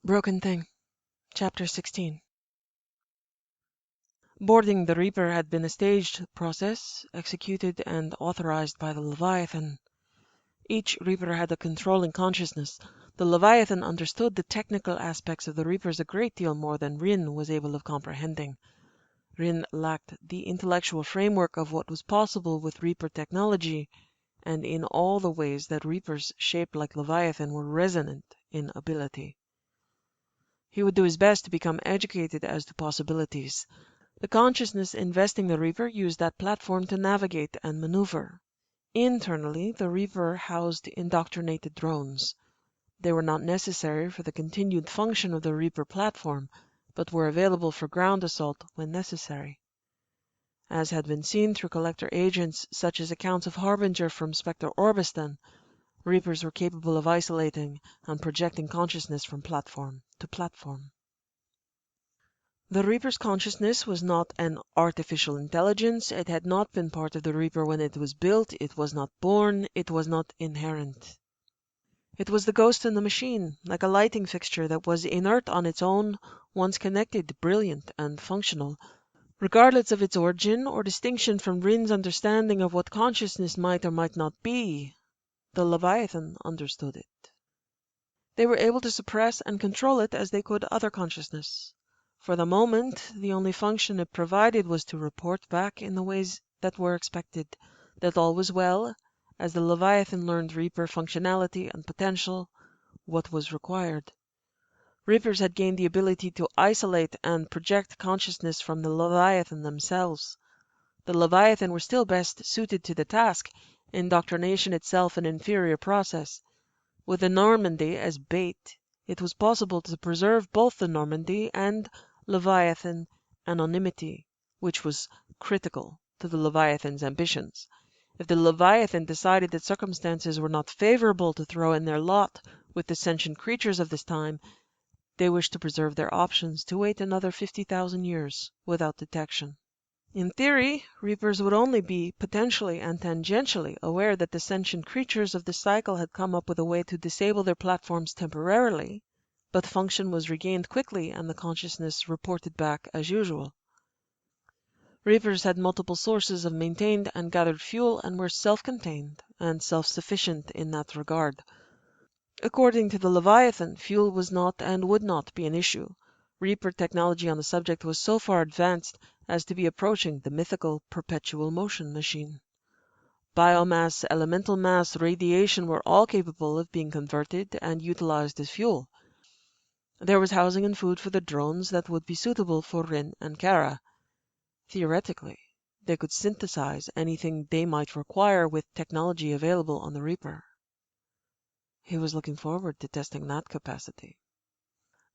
Broken Thing, Chapter 16. Boarding the Reaper had been a staged process, executed and authorized by the Leviathan. Each Reaper had a controlling consciousness. The Leviathan understood the technical aspects of the Reapers a great deal more than Rin was able of comprehending. Rin lacked the intellectual framework of what was possible with Reaper technology, and in all the ways that Reapers shaped like Leviathan were resonant in ability. He would do his best to become educated as to possibilities. The consciousness investing the Reaper used that platform to navigate and maneuver. Internally, the Reaper housed indoctrinated drones. They were not necessary for the continued function of the Reaper platform, but were available for ground assault when necessary. As had been seen through collector agents, such as accounts of Harbinger from Spectre Orbistan, Reapers were capable of isolating and projecting consciousness from platform to platform. The Reaper's consciousness was not an artificial intelligence. It had not been part of the Reaper when it was built. It was not born. It was not inherent. It was the ghost in the machine, like a lighting fixture that was inert on its own, once connected, brilliant, and functional. Regardless of its origin or distinction from Rin's understanding of what consciousness might or might not be, the Leviathan understood it. They were able to suppress and control it as they could other consciousness. For the moment, the only function it provided was to report back in the ways that were expected, that all was well, as the Leviathan learned Reaper functionality and potential, what was required. Reapers had gained the ability to isolate and project consciousness from the Leviathan themselves. The Leviathan were still best suited to the task, indoctrination itself an inferior process. With the Normandy as bait, it was possible to preserve both the Normandy and Leviathan anonymity, which was critical to the Leviathan's ambitions. If the Leviathan decided that circumstances were not favorable to throw in their lot with the sentient creatures of this time, they wished to preserve their options to wait another 50,000 years without detection. In theory, Reapers would only be potentially and tangentially aware that the sentient creatures of the cycle had come up with a way to disable their platforms temporarily, but function was regained quickly and the consciousness reported back as usual. Reapers had multiple sources of maintained and gathered fuel and were self-contained and self-sufficient in that regard. According to the Leviathan, fuel was not and would not be an issue. Reaper technology on the subject was so far advanced as to be approaching the mythical perpetual motion machine. Biomass, elemental mass, radiation were all capable of being converted and utilized as fuel. There was housing and food for the drones that would be suitable for Rin and Cara. Theoretically, they could synthesize anything they might require with technology available on the Reaper. He was looking forward to testing that capacity.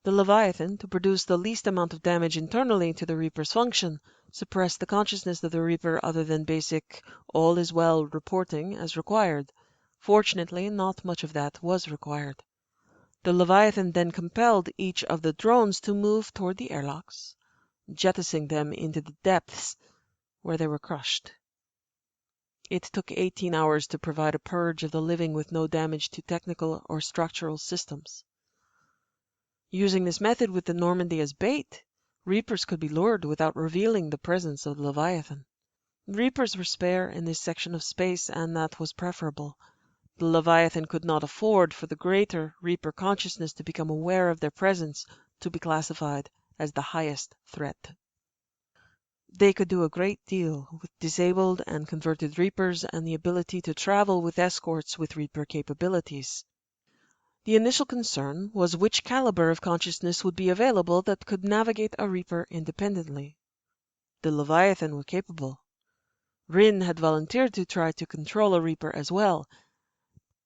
The Leviathan, to produce the least amount of damage internally to the Reaper's function, suppressed the consciousness of the Reaper other than basic all is well reporting as required. Fortunately, not much of that was required. The Leviathan then compelled each of the drones to move toward the airlocks, jettisoning them into the depths where they were crushed. It took 18 hours to provide a purge of the living with no damage to technical or structural systems. Using this method with the Normandy as bait, Reapers could be lured without revealing the presence of the Leviathan. Reapers were spare in this section of space, and that was preferable. The Leviathan could not afford for the greater Reaper consciousness to become aware of their presence to be classified as the highest threat. They could do a great deal with disabled and converted Reapers and the ability to travel with escorts with Reaper capabilities. The initial concern was which caliber of consciousness would be available that could navigate a Reaper independently. The Leviathan were capable. Rin had volunteered to try to control a Reaper as well.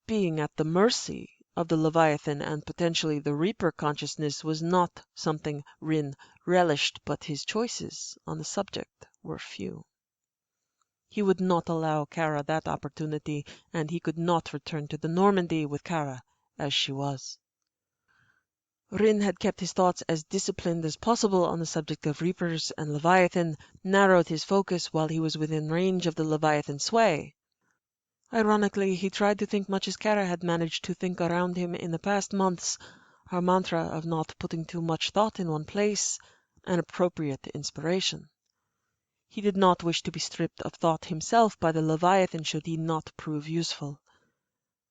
Being at the mercy of the Leviathan and potentially the Reaper consciousness was not something Rin relished, but his choices on the subject were few. He would not allow Cara that opportunity, and he could not return to the Normandy with Cara as she was. Rin had kept his thoughts as disciplined as possible on the subject of Reapers and Leviathan, narrowed his focus while he was within range of the Leviathan's sway. Ironically, he tried to think much as Cara had managed to think around him in the past months, her mantra of not putting too much thought in one place, and appropriate inspiration. He did not wish to be stripped of thought himself by the Leviathan should he not prove useful.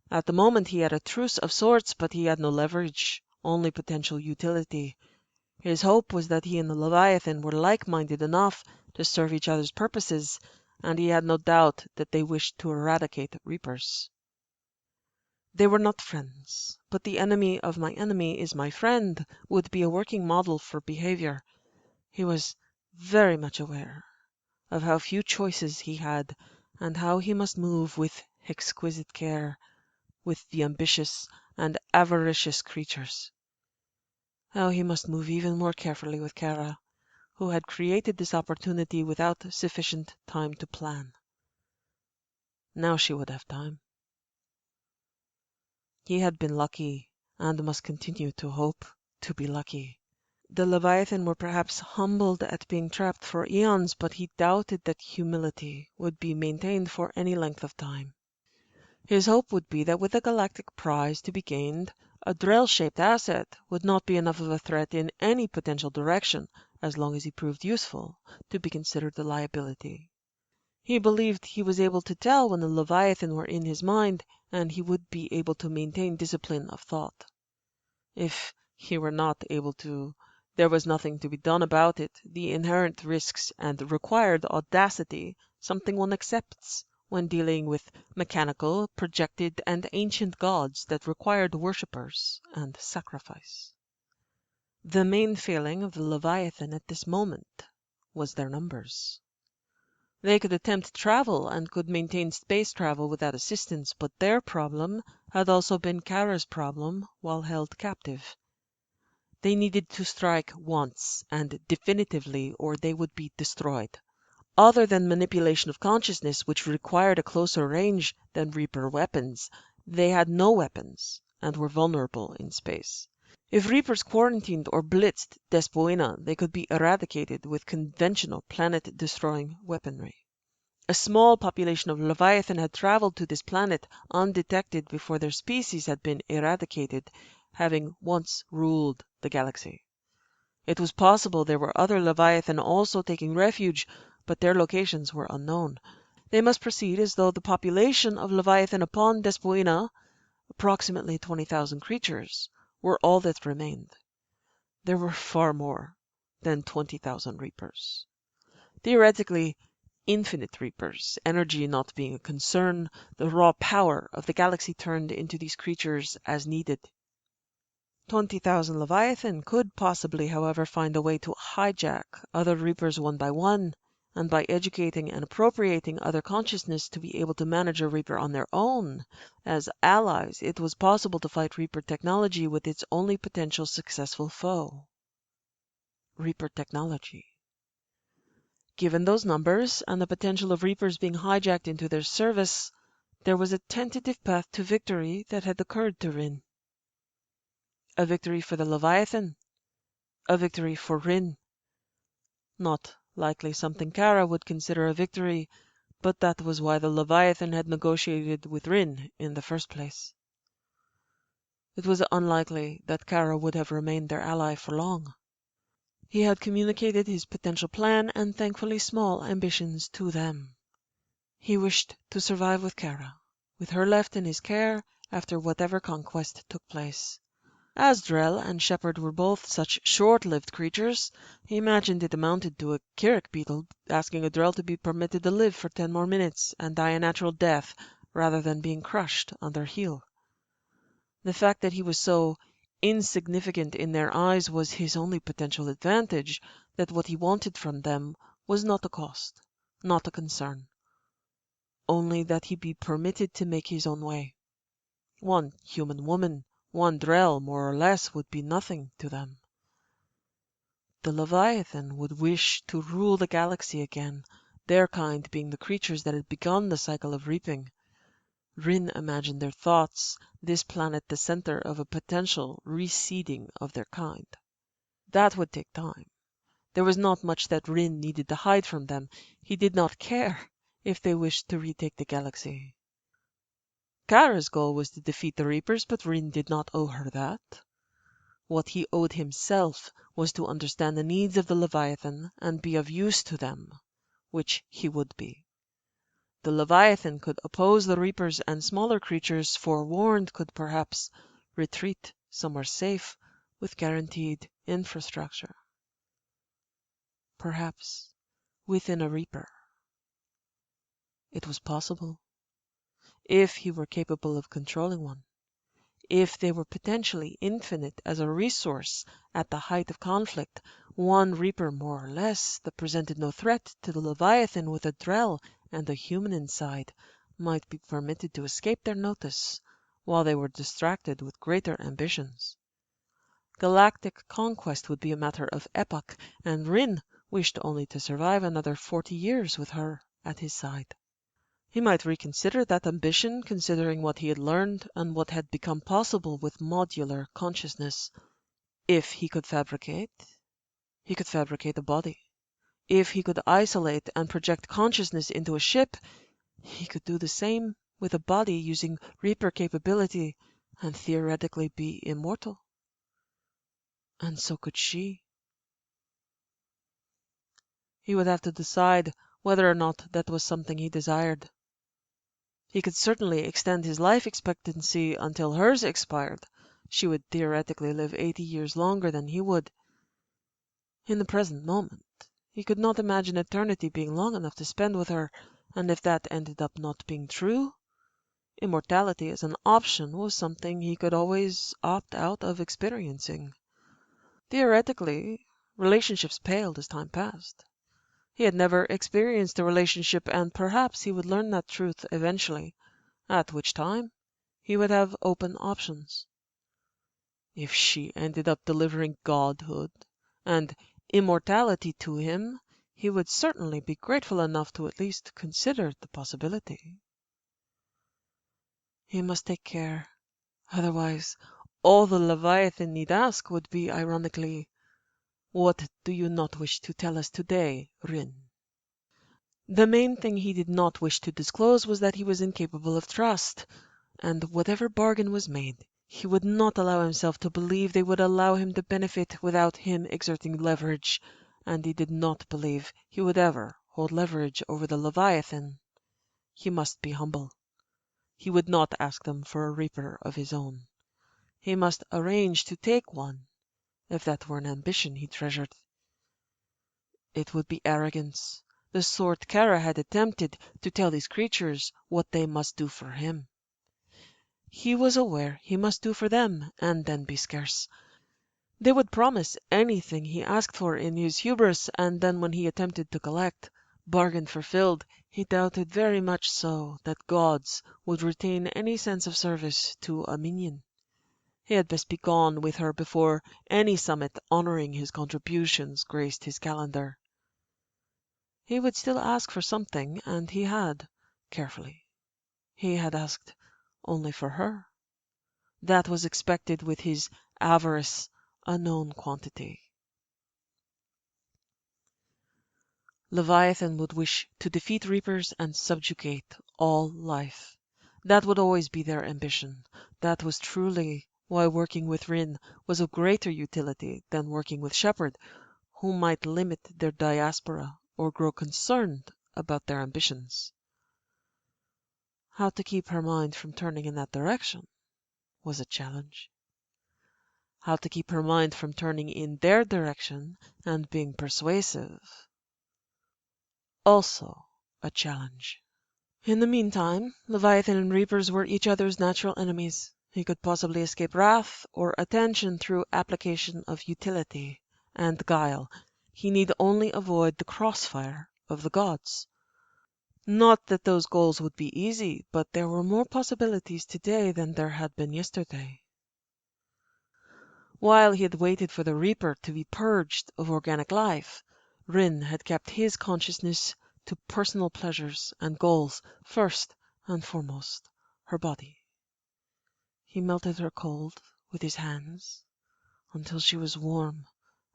At the moment he had a truce of sorts, but he had no leverage, only potential utility. His hope was that he and the Leviathan were like-minded enough to serve each other's purposes, and he had no doubt that they wished to eradicate Reapers. They were not friends, but the enemy of my enemy is my friend would be a working model for behavior. He was very much aware of how few choices he had, and how he must move with exquisite care with the ambitious and avaricious creatures. How he must move even more carefully with Cara, who had created this opportunity without sufficient time to plan. Now she would have time. He had been lucky, and must continue to hope to be lucky. The Leviathan were perhaps humbled at being trapped for eons, but he doubted that humility would be maintained for any length of time. His hope would be that with a galactic prize to be gained, a Drell-shaped asset would not be enough of a threat in any potential direction, as long as he proved useful, to be considered a liability. He believed he was able to tell when the Leviathan were in his mind, and he would be able to maintain discipline of thought. If he were not able to, there was nothing to be done about it. The inherent risks and required audacity, something one accepts when dealing with mechanical, projected, and ancient gods that required worshippers and sacrifice. The main failing of the Leviathan at this moment was their numbers. They could attempt travel and could maintain space travel without assistance, but their problem had also been Cara's problem while held captive. They needed to strike once and definitively, or they would be destroyed. Other than manipulation of consciousness, which required a closer range than Reaper weapons, they had no weapons and were vulnerable in space. If Reapers quarantined or blitzed Despoina, they could be eradicated with conventional planet-destroying weaponry. A small population of Leviathan had traveled to this planet undetected before their species had been eradicated, having once ruled the galaxy. It was possible there were other Leviathan also taking refuge, but their locations were unknown. They must proceed as though the population of Leviathan upon Despoina, approximately 20,000 creatures, were all that remained. There were far more than 20,000 Reapers. Theoretically, infinite Reapers, energy not being a concern, the raw power of the galaxy turned into these creatures as needed. 20,000 Leviathan could possibly, however, find a way to hijack other Reapers one by one, and by educating and appropriating other consciousness to be able to manage a Reaper on their own. As allies, it was possible to fight Reaper technology with its only potential successful foe, Reaper technology. Given those numbers, and the potential of Reapers being hijacked into their service, there was a tentative path to victory that had occurred to Rin. A victory for the Leviathan, a victory for Rin. Not likely something Cara would consider a victory, but that was why the Leviathan had negotiated with Rin in the first place. It was unlikely that Cara would have remained their ally for long. He had communicated his potential plan and thankfully small ambitions to them. He wished to survive with Cara, with her left in his care after whatever conquest took place. As Drell and Shepard were both such short-lived creatures, he imagined it amounted to a Kirik beetle asking a Drell to be permitted to live for 10 more minutes and die a natural death rather than being crushed on their heel. The fact that he was so insignificant in their eyes was his only potential advantage, that what he wanted from them was not a cost, not a concern, only that he be permitted to make his own way. One human woman, one Drell, more or less, would be nothing to them. The Leviathan would wish to rule the galaxy again, their kind being the creatures that had begun the cycle of reaping. Rin imagined their thoughts, this planet the center of a potential reseeding of their kind. That would take time. There was not much that Rin needed to hide from them. He did not care if they wished to retake the galaxy. Cara's goal was to defeat the Reapers, but Rin did not owe her that. What he owed himself was to understand the needs of the Leviathan and be of use to them, which he would be. The Leviathan could oppose the Reapers, and smaller creatures, forewarned, could perhaps retreat somewhere safe with guaranteed infrastructure. Perhaps within a Reaper. It was possible, if he were capable of controlling one. If they were potentially infinite as a resource at the height of conflict, one Reaper more or less that presented no threat to the Leviathan with a Drell and a human inside might be permitted to escape their notice while they were distracted with greater ambitions. Galactic conquest would be a matter of epoch, and Rin wished only to survive another 40 years with her at his side. He might reconsider that ambition, considering what he had learned and what had become possible with modular consciousness. If he could fabricate a body. If he could isolate and project consciousness into a ship, he could do the same with a body using Reaper capability and theoretically be immortal. And so could she. He would have to decide whether or not that was something he desired. He could certainly extend his life expectancy until hers expired. She would theoretically live 80 years longer than he would. In the present moment, he could not imagine eternity being long enough to spend with her, and if that ended up not being true, immortality as an option was something he could always opt out of experiencing. Theoretically, relationships paled as time passed. He had never experienced a relationship, and perhaps he would learn that truth eventually, at which time he would have open options. If she ended up delivering godhood and immortality to him, he would certainly be grateful enough to at least consider the possibility. He must take care, otherwise all the Leviathan need ask would be, ironically, "What do you not wish to tell us today, Rin?" The main thing he did not wish to disclose was that he was incapable of trust, and whatever bargain was made, he would not allow himself to believe they would allow him to benefit without him exerting leverage, and he did not believe he would ever hold leverage over the Leviathan. He must be humble. He would not ask them for a Reaper of his own. He must arrange to take one, if that were an ambition he treasured. It would be arrogance, the sort Cara had attempted, to tell these creatures what they must do for him. He was aware he must do for them, and then be scarce. They would promise anything he asked for in his hubris, and then when he attempted to collect, bargain fulfilled, he doubted very much so that gods would retain any sense of service to a minion. He had best be gone with her before any summit honoring his contributions graced his calendar. He would still ask for something, and he had, carefully. He had asked only for her. That was expected with his avarice, a known quantity. Leviathan would wish to defeat Reapers and subjugate all life. That would always be their ambition. That was truly why working with Rin was of greater utility than working with Shepard, who might limit their diaspora or grow concerned about their ambitions. How to keep her mind from turning in that direction was a challenge. How to keep her mind from turning in their direction and being persuasive, also a challenge. In the meantime, Leviathan and Reapers were each other's natural enemies. He could possibly escape wrath or attention through application of utility and guile. He need only avoid the crossfire of the gods. Not that those goals would be easy, but there were more possibilities today than there had been yesterday. While he had waited for the Reaper to be purged of organic life, Rin had kept his consciousness to personal pleasures and goals, first and foremost her body. He melted her cold with his hands until she was warm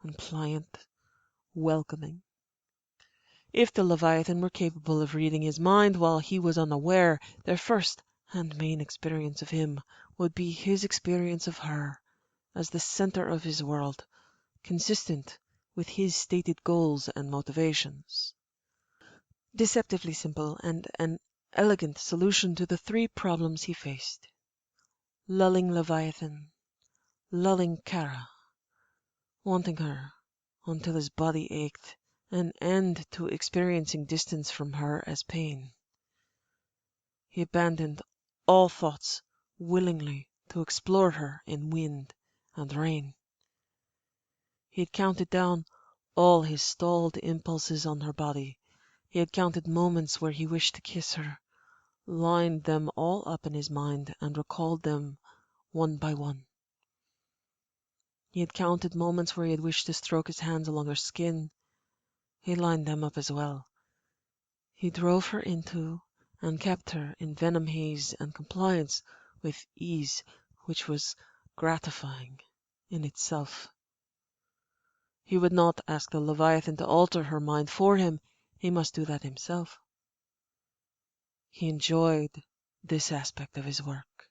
and pliant, welcoming. If the Leviathan were capable of reading his mind while he was unaware, their first and main experience of him would be his experience of her, as the center of his world, consistent with his stated goals and motivations. Deceptively simple and an elegant solution to the three problems he faced. Lulling Leviathan, lulling Cara, wanting her until his body ached, an end to experiencing distance from her as pain. He abandoned all thoughts willingly to explore her in wind and rain. He had counted down all his stalled impulses on her body. He had counted moments where he wished to kiss her, lined them all up in his mind, and recalled them one by one. He had counted moments where he had wished to stroke his hands along her skin. He lined them up as well. He drove her into and kept her in venom haze and compliance with ease which was gratifying in itself. He would not ask the Leviathan to alter her mind for him. He must do that himself. He enjoyed this aspect of his work.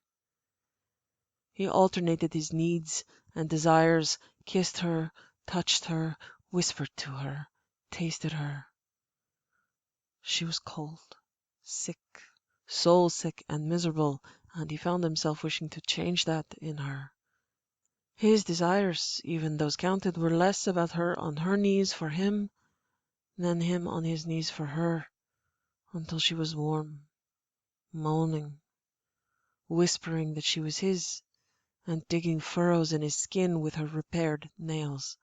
He alternated his needs and desires, kissed her, touched her, whispered to her, tasted her. She was cold, sick, soul sick and miserable, and he found himself wishing to change that in her. His desires, even those counted, were less about her on her knees for him than him on his knees for her, until she was warm, moaning, whispering that she was his, and digging furrows in his skin with her repaired nails.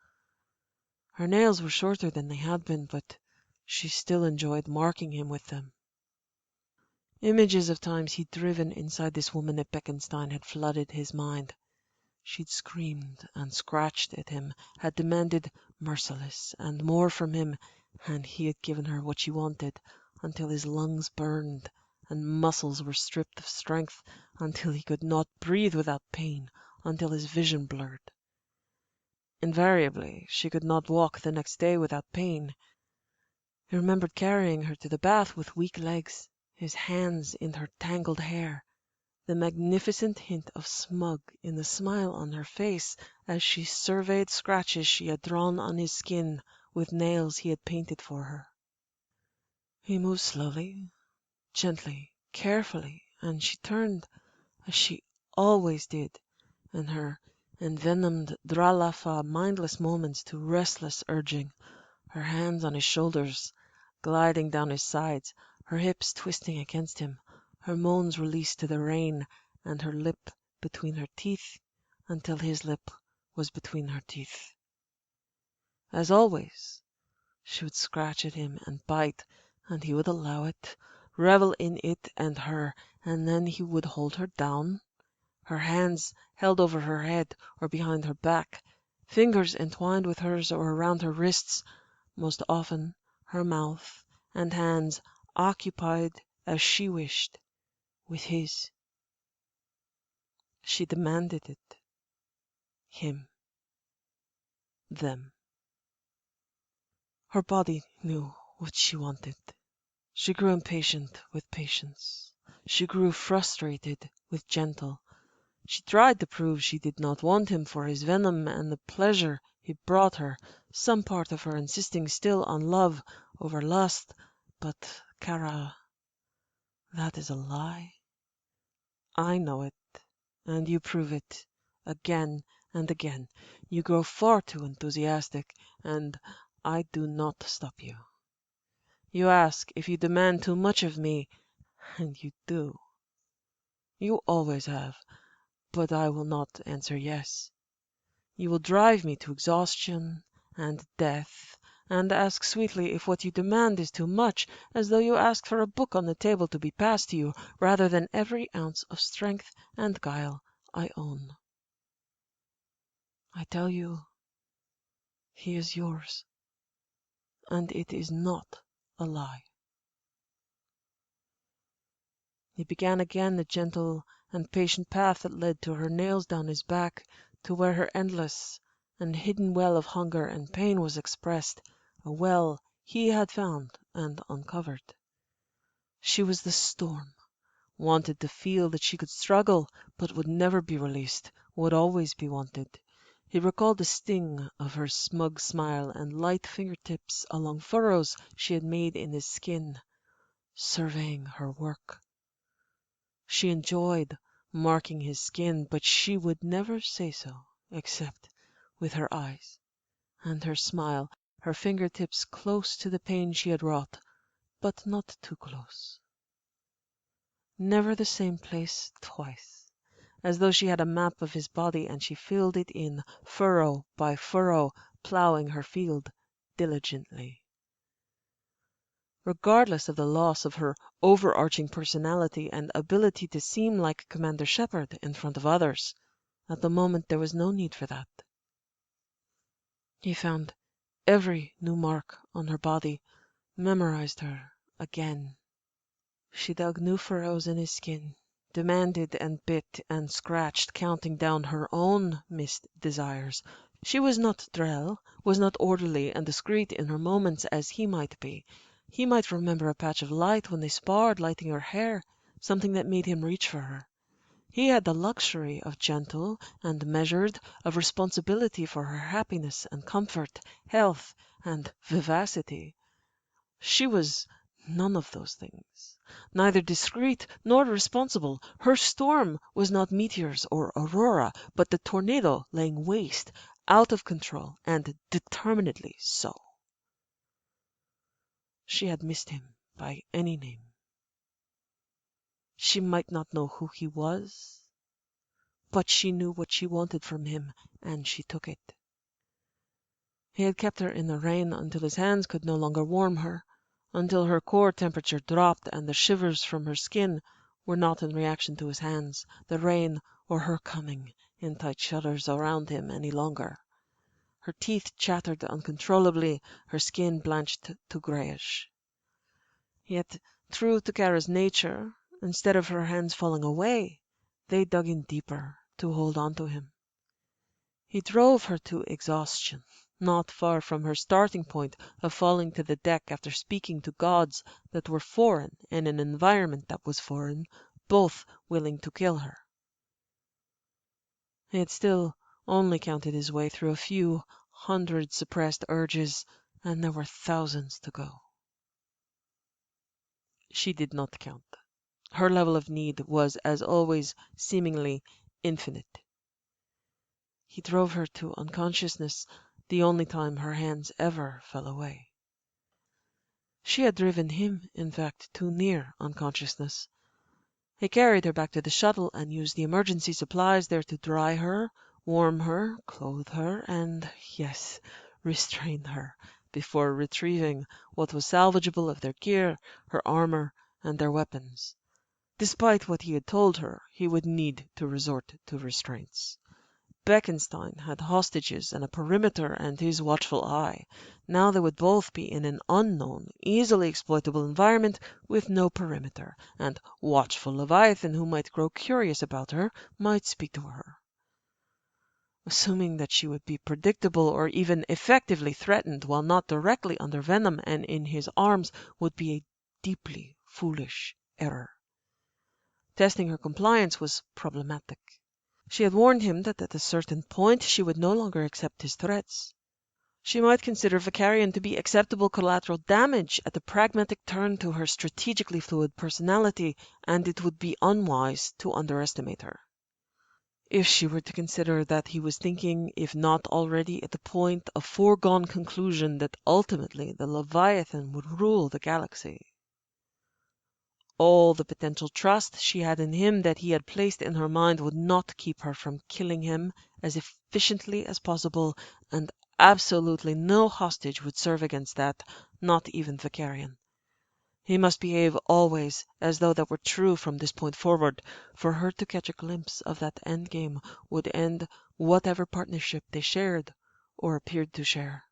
Her nails were shorter than they had been, but she still enjoyed marking him with them. Images of times he'd driven inside this woman at Beckenstein had flooded his mind. She'd screamed and scratched at him, had demanded merciless and more from him, and he had given her what she wanted, until his lungs burned and muscles were stripped of strength, until he could not breathe without pain, until his vision blurred. Invariably, she could not walk the next day without pain. He remembered carrying her to the bath with weak legs, his hands in her tangled hair, the magnificent hint of smug in the smile on her face as she surveyed scratches she had drawn on his skin with nails he had painted for her. He moved slowly, gently, carefully, and she turned, as she always did, in her envenomed dralafa mindless moments to restless urging, her hands on his shoulders, gliding down his sides, her hips twisting against him, her moans released to the rain, and her lip between her teeth until his lip was between her teeth. As always, she would scratch at him and bite, and he would allow it, revel in it and her, and then he would hold her down, her hands held over her head or behind her back, fingers entwined with hers or around her wrists, most often her mouth and hands occupied as she wished with his. She demanded it, him, them. Her body knew what she wanted. She grew impatient with patience. She grew frustrated with gentle. She tried to prove she did not want him for his venom and the pleasure he brought her, some part of her insisting still on love over lust, but, Cara, that is a lie. I know it, and you prove it, again and again. You grow far too enthusiastic, and I do not stop you. You ask if you demand too much of me, and you do. You always have, but I will not answer yes. You will drive me to exhaustion and death, and ask sweetly if what you demand is too much, as though you asked for a book on the table to be passed to you, rather than every ounce of strength and guile I own. I tell you, he is yours, and it is not a lie. He began again the gentle and patient path that led to her nails down his back, to where her endless and hidden well of hunger and pain was expressed, a well he had found and uncovered. She was the storm, wanted to feel that she could struggle, but would never be released, would always be wanted. He recalled the sting of her smug smile and light fingertips along furrows she had made in his skin, surveying her work. She enjoyed marking his skin, but she would never say so, except with her eyes and her smile, her fingertips close to the pain she had wrought, but not too close. Never the same place twice, as though she had a map of his body and she filled it in, furrow by furrow, plowing her field diligently. Regardless of the loss of her overarching personality and ability to seem like Commander Shepard in front of others, at the moment there was no need for that. He found every new mark on her body, memorized her again. She dug new furrows in his skin, demanded and bit and scratched, counting down her own missed desires. She was not Drell, was not orderly and discreet in her moments as he might be. He might remember a patch of light when they sparred, lighting her hair, something that made him reach for her. He had the luxury of gentle and measured, of responsibility for her happiness and comfort, health and vivacity. She was none of those things, neither discreet nor responsible. Her storm was not meteors or aurora, but the tornado laying waste, out of control, and determinedly so. She had missed him by any name. She might not know who he was, but she knew what she wanted from him, and she took it. He had kept her in the rain until his hands could no longer warm her, until her core temperature dropped and the shivers from her skin were not in reaction to his hands, the rain, or her coming in tight shudders around him any longer. Her teeth chattered uncontrollably, her skin blanched to grayish. Yet, true to Cara's nature, instead of her hands falling away, they dug in deeper to hold on to him. He drove her to exhaustion, not far from her starting point of falling to the deck after speaking to gods that were foreign and an environment that was foreign, both willing to kill her. He had still only counted his way through a few hundred suppressed urges, and there were thousands to go. She did not count. Her level of need was, as always, seemingly infinite. He drove her to unconsciousness, the only time her hands ever fell away. She had driven him, in fact, too near unconsciousness. He carried her back to the shuttle and used the emergency supplies there to dry her, warm her, clothe her, and, yes, restrain her, before retrieving what was salvageable of their gear, her armor, and their weapons. Despite what he had told her, he would need to resort to restraints. Beckenstein had hostages and a perimeter and his watchful eye. Now they would both be in an unknown, easily exploitable environment with no perimeter, and watchful Leviathan, who might grow curious about her, might speak to her. Assuming that she would be predictable or even effectively threatened while not directly under venom and in his arms would be a deeply foolish error. Testing her compliance was problematic. She had warned him that at a certain point she would no longer accept his threats. She might consider Vicarian to be acceptable collateral damage at a pragmatic turn to her strategically fluid personality, and it would be unwise to underestimate her. If she were to consider that he was thinking, if not already at the point of foregone conclusion, that ultimately the Leviathan would rule the galaxy. All the potential trust she had in him that he had placed in her mind would not keep her from killing him as efficiently as possible, and absolutely no hostage would serve against that, not even Vicarian. He must behave always as though that were true from this point forward. For her to catch a glimpse of that endgame would end whatever partnership they shared or appeared to share.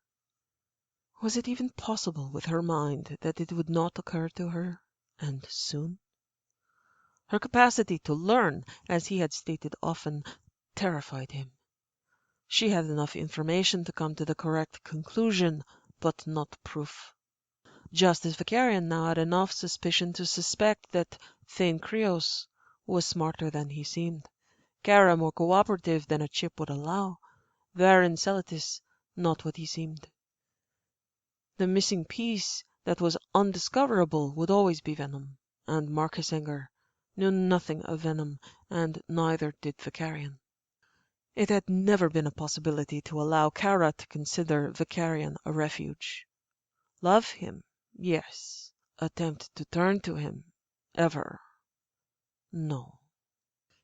Was it even possible with her mind that it would not occur to her? And soon? Her capacity to learn, as he had stated often, terrified him. She had enough information to come to the correct conclusion, but not proof. Just as Vicarian now had enough suspicion to suspect that Thane was smarter than he seemed, Cara more cooperative than a chip would allow, Celis not what he seemed. The missing piece that was undiscoverable would always be venom, and Marcus Enger knew nothing of venom, and neither did Vicarion. It had never been a possibility to allow Cara to consider Vicarion a refuge. Love him, yes. Attempt to turn to him, ever. No.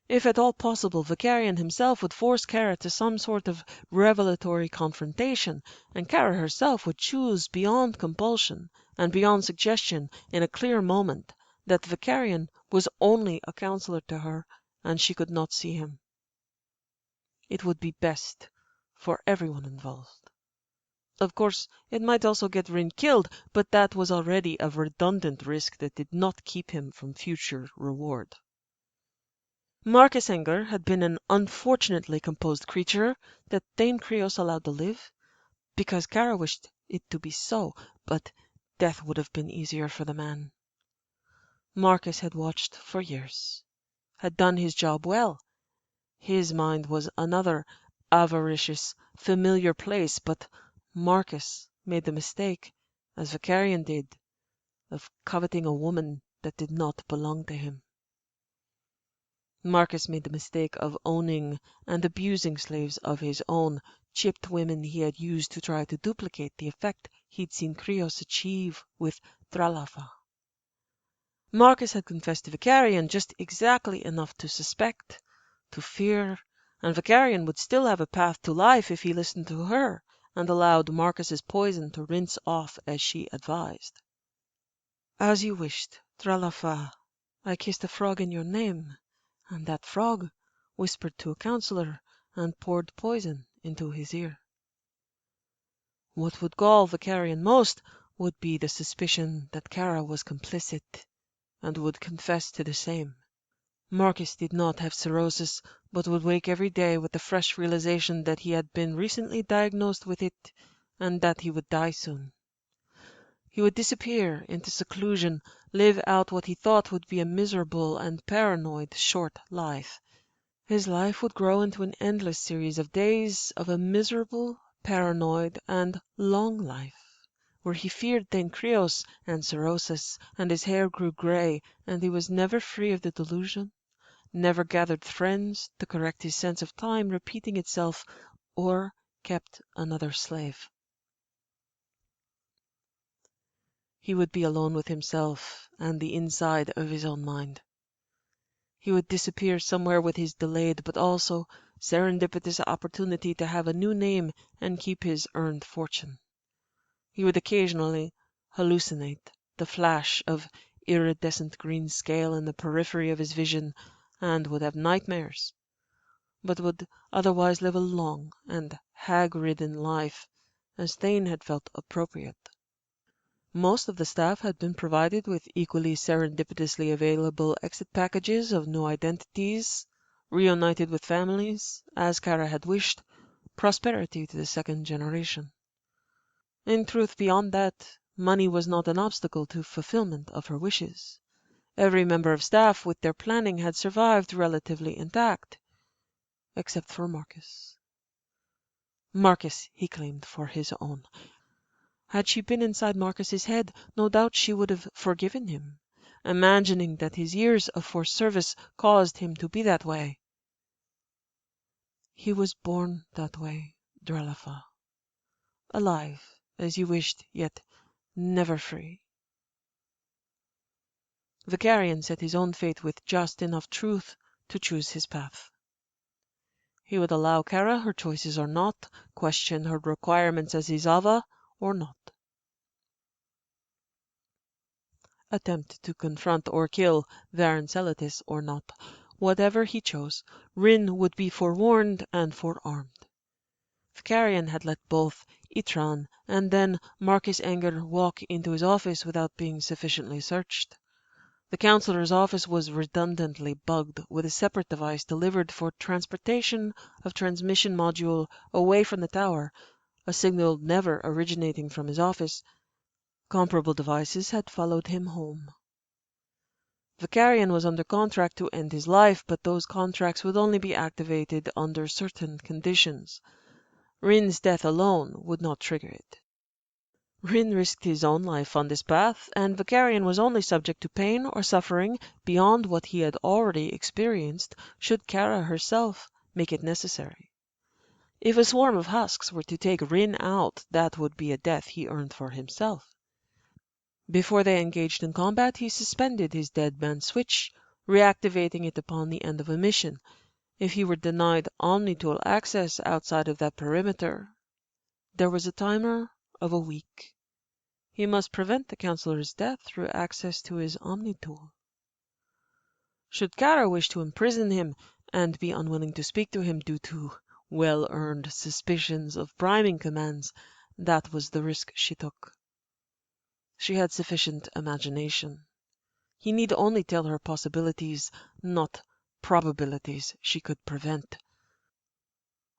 If at all possible, Vicarion himself would force Cara to some sort of revelatory confrontation, and Cara herself would choose beyond compulsion and beyond suggestion in a clear moment that Vicarion was only a counselor to her and she could not see him. It would be best for everyone involved. Of course, it might also get Rin killed, but that was already a redundant risk that did not keep him from future reward. Marcus Enger had been an unfortunately composed creature that Thane Krios allowed to live, because Cara wished it to be so, but death would have been easier for the man. Marcus had watched for years, had done his job well. His mind was another avaricious, familiar place, but Marcus made the mistake, as Vicarion did, of coveting a woman that did not belong to him. Marcus made the mistake of owning and abusing slaves of his own, chipped women he had used to try to duplicate the effect he'd seen Krios achieve with Thralafa. Marcus had confessed to Vicarion just exactly enough to suspect, to fear, and Vicarion would still have a path to life if he listened to her and allowed Marcus's poison to rinse off as she advised. As you wished, Thralafa. I kissed a frog in your name, and that frog whispered to a counselor and poured poison into his ear. What would gall Vicarion most would be the suspicion that Cara was complicit, and would confess to the same. Marcus did not have cirrhosis, but would wake every day with the fresh realization that he had been recently diagnosed with it, and that he would die soon. He would disappear into seclusion, live out what he thought would be a miserable and paranoid short life. His life would grow into an endless series of days of a miserable, paranoid, and long life, where he feared Thane Krios and cirrhosis, and his hair grew grey, and he was never free of the delusion, never gathered friends to correct his sense of time repeating itself, or kept another slave. He would be alone with himself and the inside of his own mind. He would disappear somewhere with his delayed but also serendipitous opportunity to have a new name and keep his earned fortune. He would occasionally hallucinate the flash of iridescent green scale in the periphery of his vision, and would have nightmares, but would otherwise live a long and hag-ridden life, as Thane had felt appropriate. Most of the staff had been provided with equally serendipitously available exit packages of new identities, reunited with families, as Cara had wished, prosperity to the second generation. In truth, beyond that, money was not an obstacle to fulfillment of her wishes. Every member of staff with their planning had survived relatively intact, except for Marcus. Marcus he claimed for his own. Had she been inside Marcus's head, no doubt she would have forgiven him, imagining that his years of forced service caused him to be that way. He was born that way, Dralafa. Alive, as you wished, yet never free. Vicarion set his own fate with just enough truth to choose his path. He would allow Cara her choices or not, question her requirements as his Ava or not. Attempt to confront or kill Celis or not, whatever he chose, Rin would be forewarned and forearmed. Vicarion had let both Itran and then Marcus Enger walk into his office without being sufficiently searched. The counselor's office was redundantly bugged with a separate device delivered for transportation of transmission module away from the tower, a signal never originating from his office. Comparable devices had followed him home. Vicarion was under contract to end his life, but those contracts would only be activated under certain conditions. Rin's death alone would not trigger it. Rin risked his own life on this path, and Vakarian was only subject to pain or suffering beyond what he had already experienced should Cara herself make it necessary. If a swarm of husks were to take Rin out, that would be a death he earned for himself. Before they engaged in combat, he suspended his dead man switch, reactivating it upon the end of a mission. If he were denied omnitool access outside of that perimeter, there was a timer of a week. He must prevent the counselor's death through access to his omnitool. Should Cara wish to imprison him and be unwilling to speak to him due to well-earned suspicions of priming commands, that was the risk she took. She had sufficient imagination. He need only tell her possibilities, not probabilities she could prevent.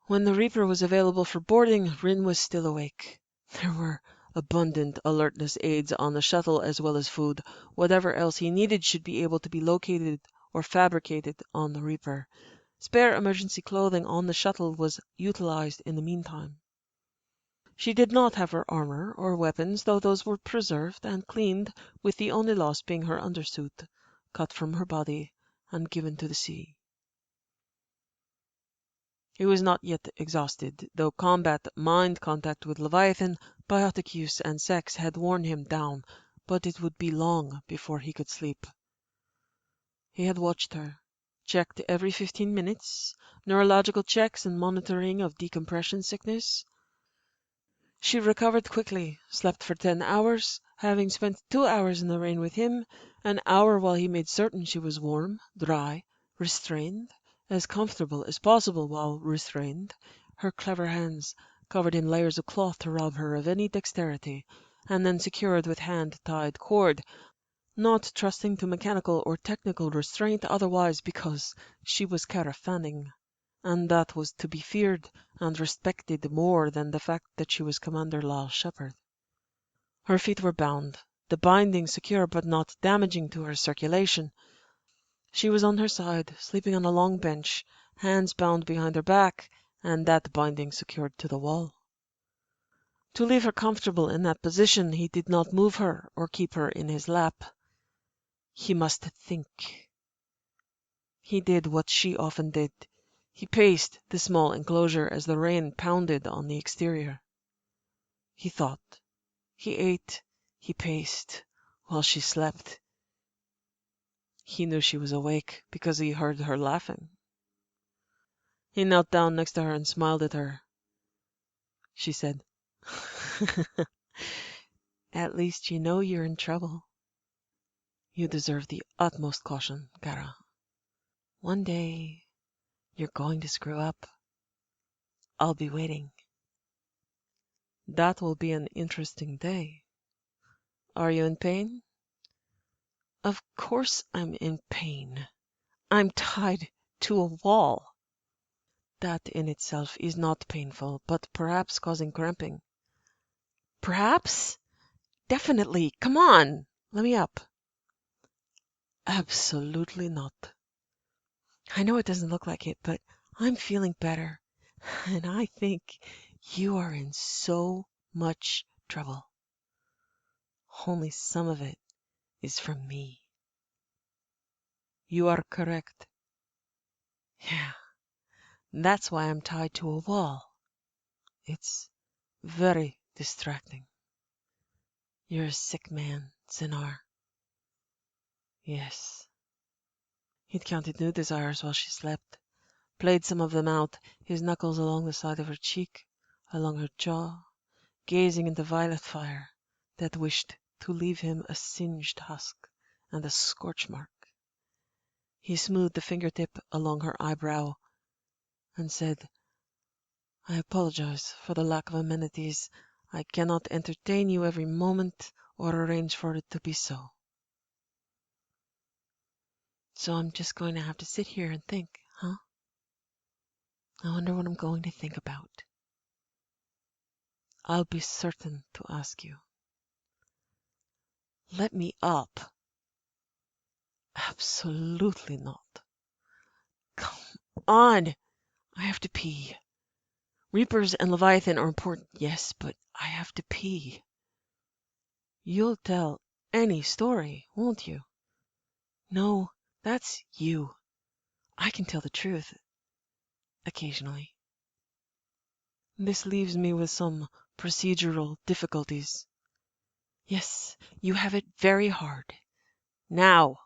When the Reaper was available for boarding, Rin was still awake. There were abundant alertness aids on the shuttle as well as food. Whatever else he needed should be able to be located or fabricated on the Reaper. Spare emergency clothing on the shuttle was utilized in the meantime. She did not have her armor or weapons, though those were preserved and cleaned, with the only loss being her undersuit, cut from her body and given to the sea. He was not yet exhausted, though combat, mind contact with Leviathan, biotic use, and sex had worn him down, but it would be long before he could sleep. He had watched her, checked every 15 minutes, neurological checks and monitoring of decompression sickness. She recovered quickly, slept for 10 hours, having spent 2 hours in the rain with him, an hour while he made certain she was warm, dry, restrained, as comfortable as possible while restrained, her clever hands covered in layers of cloth to rob her of any dexterity, and then secured with hand-tied cord, not trusting to mechanical or technical restraint otherwise because she was Cara Fanning, and that was to be feared and respected more than the fact that she was Commander Lal Shepard. Her feet were bound, the binding secure but not damaging to her circulation. She was on her side, sleeping on a long bench, hands bound behind her back, and that binding secured to the wall. To leave her comfortable in that position, he did not move her or keep her in his lap. He must think. He did what she often did. He paced the small enclosure as the rain pounded on the exterior. He thought. He ate. He paced while she slept. He knew she was awake because he heard her laughing. He knelt down next to her and smiled at her. She said, "At least you know you're in trouble. You deserve the utmost caution, Cara. One day you're going to screw up. I'll be waiting." "That will be an interesting day. Are you in pain?" "Of course I'm in pain. I'm tied to a wall." "That in itself is not painful, but perhaps causing cramping." "Perhaps? Definitely. Come on. Let me up." "Absolutely not." "I know it doesn't look like it, but I'm feeling better. And I think you are in so much trouble. Only some of it is from me." "You are correct." "Yeah, that's why I'm tied to a wall. It's very distracting." "You're a sick man, Zinar." "Yes." He'd counted new desires while she slept, played some of them out, his knuckles along the side of her cheek, along her jaw, gazing into violet fire that wished to leave him a singed husk and a scorch mark. He smoothed the fingertip along her eyebrow and said, "I apologize for the lack of amenities. I cannot entertain you every moment or arrange for it to be so. So I'm just going to have to sit here and think, huh? I wonder what I'm going to think about. I'll be certain to ask you." "Let me up." "Absolutely not. Come on. I have to pee. Reapers and Leviathan are important, yes, but I have to pee. You'll tell any story, won't you? No, that's you. I can tell the truth, occasionally. This leaves me with some procedural difficulties. Yes, you have it very hard. Now!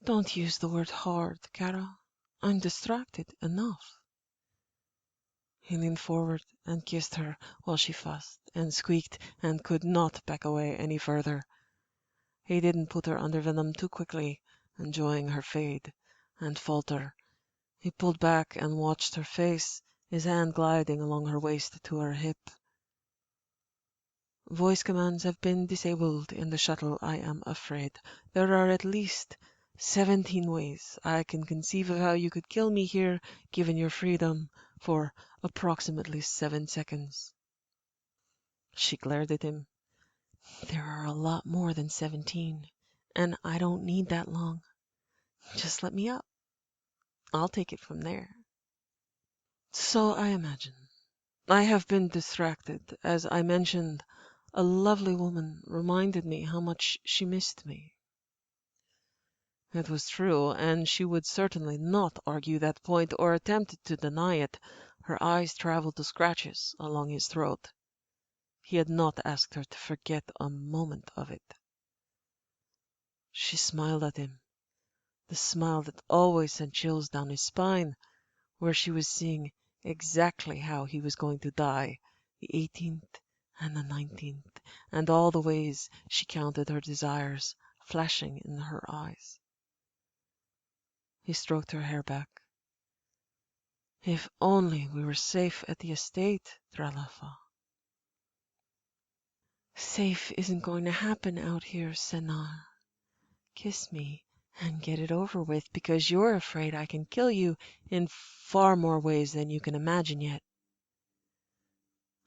Don't use the word hard, Cara. I'm distracted enough. He leaned forward and kissed her while she fussed and squeaked and could not back away any further. He didn't put her under venom too quickly, enjoying her fade and falter. He pulled back and watched her face, his hand gliding along her waist to her hip. Voice commands have been disabled in the shuttle, I am afraid. There are at least 17 ways I can conceive of how you could kill me here, given your freedom, for approximately 7 seconds. She glared at him. There are a lot more than 17, and I don't need that long. Just let me up. I'll take it from there. So I imagine. I have been distracted. As I mentioned, a lovely woman reminded me how much she missed me. It was true, and she would certainly not argue that point or attempt to deny it. Her eyes traveled to scratches along his throat. He had not asked her to forget a moment of it. She smiled at him, the smile that always sent chills down his spine, where she was seeing exactly how he was going to die, the 18th and the 19th, and all the ways she counted her desires flashing in her eyes. He stroked her hair back. If only we were safe at the estate, Dralafa. Safe isn't going to happen out here, Senar. Kiss me and get it over with, because you're afraid I can kill you in far more ways than you can imagine yet.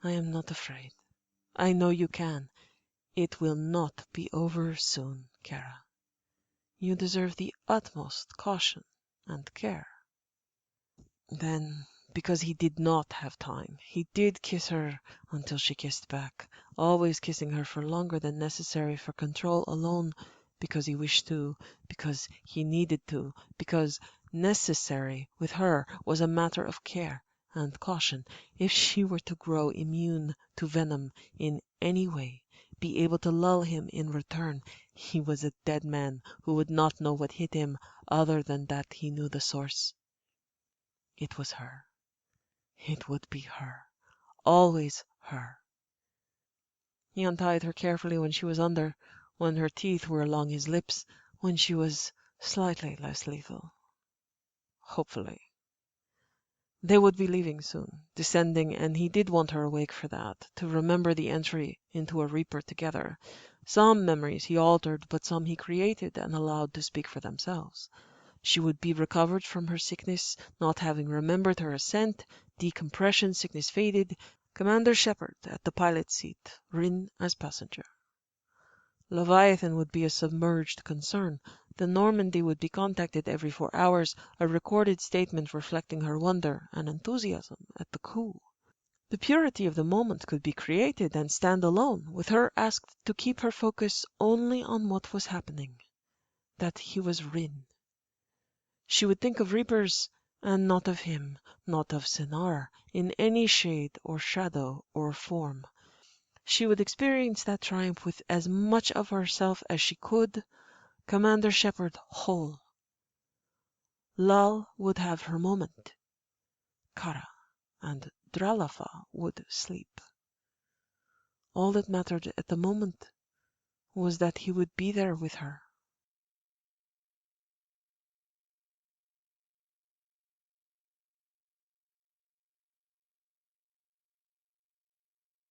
I am not afraid. I know you can. It will not be over soon, Cara. You deserve the utmost caution and care. Then, because he did not have time, he did kiss her until she kissed back, always kissing her for longer than necessary for control alone, because he wished to, because he needed to, because necessary with her was a matter of care and caution. If she were to grow immune to venom in any way, be able to lull him in return, he was a dead man who would not know what hit him other than that he knew the source. It was her. It would be her. Always her. He untied her carefully when she was under, when her teeth were along his lips, when she was slightly less lethal. Hopefully. They would be leaving soon, descending, and he did want her awake for that, to remember the entry into a Reaper together. Some memories he altered, but some he created and allowed to speak for themselves. She would be recovered from her sickness, not having remembered her ascent, decompression, sickness faded, Commander Shepard at the pilot's seat, Rin as passenger. Leviathan would be a submerged concern. The Normandy would be contacted every 4 hours, a recorded statement reflecting her wonder and enthusiasm at the coup. The purity of the moment could be created and stand alone, with her asked to keep her focus only on what was happening, that he was Rin. She would think of Reapers and not of him, not of Senar, in any shade or shadow or form. She would experience that triumph with as much of herself as she could, Commander Shepard whole. Lal would have her moment. Cara and Dralafa would sleep. All that mattered at the moment was that he would be there with her.